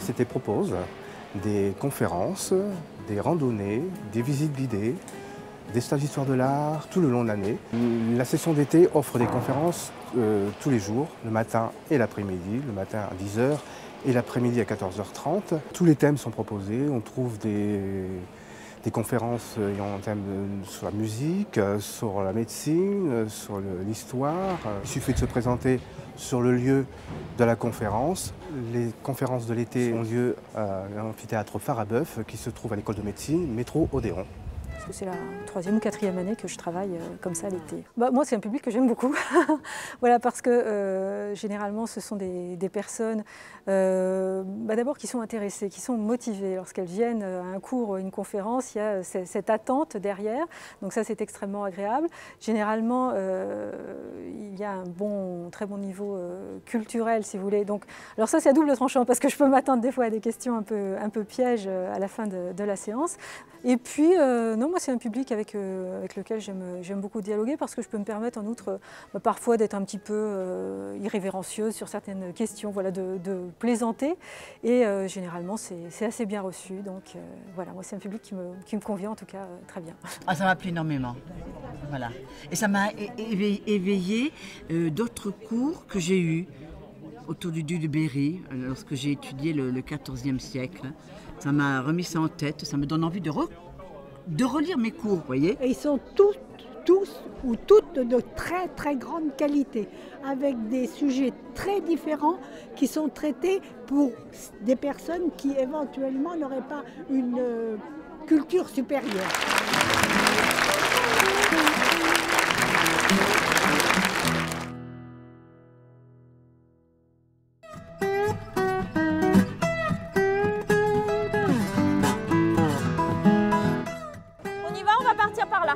l'université propose des conférences, des randonnées, des visites guidées, des stages d'histoire de l'art tout le long de l'année. La session d'été offre des conférences tous les jours, le matin et l'après-midi, le matin à 10 h et l'après-midi à 14 h 30. Tous les thèmes sont proposés, on trouve des conférences ayant un thème sur la musique, sur la médecine, sur l'histoire. Il suffit de se présenter sur le lieu de la conférence. Les conférences de l'été ont lieu à l'amphithéâtre Phare-à-Bœuf qui se trouve à l'école de médecine, métro Odéon. C'est la 3e ou 4e année que je travaille comme ça l'été. Moi, c'est un public que j'aime beaucoup. Voilà, parce que généralement, ce sont des personnes d'abord qui sont intéressées, qui sont motivées. Lorsqu'elles viennent à un cours, une conférence, il y a cette attente derrière. Donc ça, c'est extrêmement agréable. Généralement, il y a un très bon niveau culturel, si vous voulez. Donc, alors ça, c'est à double tranchant parce que je peux m'attendre des fois à des questions un peu pièges à la fin de la séance. Et puis, non, moi, c'est un public avec lequel j'aime beaucoup dialoguer parce que je peux me permettre en outre parfois d'être un petit peu irrévérencieuse sur certaines questions, voilà, de plaisanter. Et généralement, c'est assez bien reçu. Donc voilà, moi, c'est un public qui me convient en tout cas très bien. Ah, ça m'a plu énormément. Voilà. Et ça m'a éveillé d'autres cours que j'ai eus autour du duc de Berry, lorsque j'ai étudié le XIVe siècle. Ça m'a remis ça en tête, ça me donne envie de relire mes cours, vous voyez. Et ils sont tous ou toutes de très très grande qualité, avec des sujets très différents qui sont traités pour des personnes qui éventuellement n'auraient pas une culture supérieure. Par là.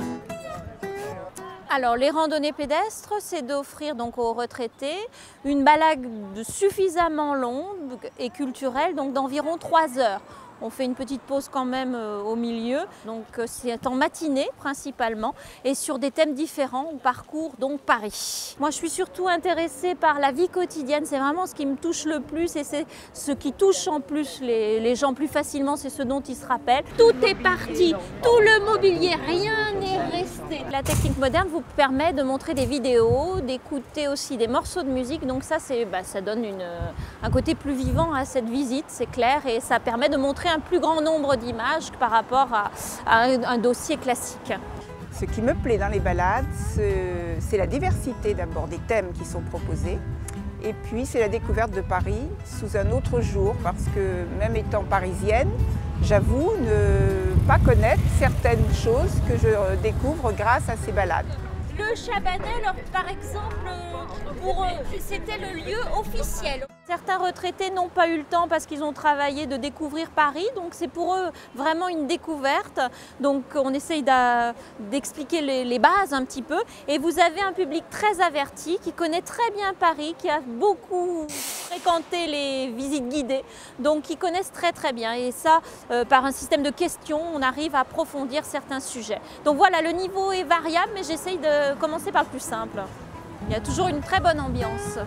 Alors les randonnées pédestres, c'est d'offrir donc aux retraités une balade suffisamment longue et culturelle, donc d'environ 3 heures. On fait une petite pause quand même au milieu, donc c'est en matinée principalement et sur des thèmes différents. On parcourt donc Paris. Moi je suis surtout intéressée par la vie quotidienne, c'est vraiment ce qui me touche le plus et c'est ce qui touche en plus les gens plus facilement, c'est ce dont ils se rappellent. Tout est parti, tout le mobilier, rien n'est resté. La technique moderne vous permet de montrer des vidéos, d'écouter aussi des morceaux de musique, donc ça, ça donne un côté plus vivant à cette visite, c'est clair, et ça permet de montrer un plus grand nombre d'images par rapport à un dossier classique. Ce qui me plaît dans les balades, c'est la diversité d'abord des thèmes qui sont proposés et puis c'est la découverte de Paris sous un autre jour parce que même étant parisienne, j'avoue ne pas connaître certaines choses que je découvre grâce à ces balades. Le Chabanais, par exemple, pour eux, c'était le lieu officiel. Certains retraités n'ont pas eu le temps parce qu'ils ont travaillé de découvrir Paris, donc c'est pour eux vraiment une découverte. Donc on essaye d'expliquer les bases un petit peu. Et vous avez un public très averti qui connaît très bien Paris, qui a beaucoup fréquenté les visites guidées, donc qui connaissent très très bien. Et ça, par un système de questions, on arrive à approfondir certains sujets. Donc voilà, le niveau est variable, mais j'essaye de commencer par le plus simple. Il y a toujours une très bonne ambiance.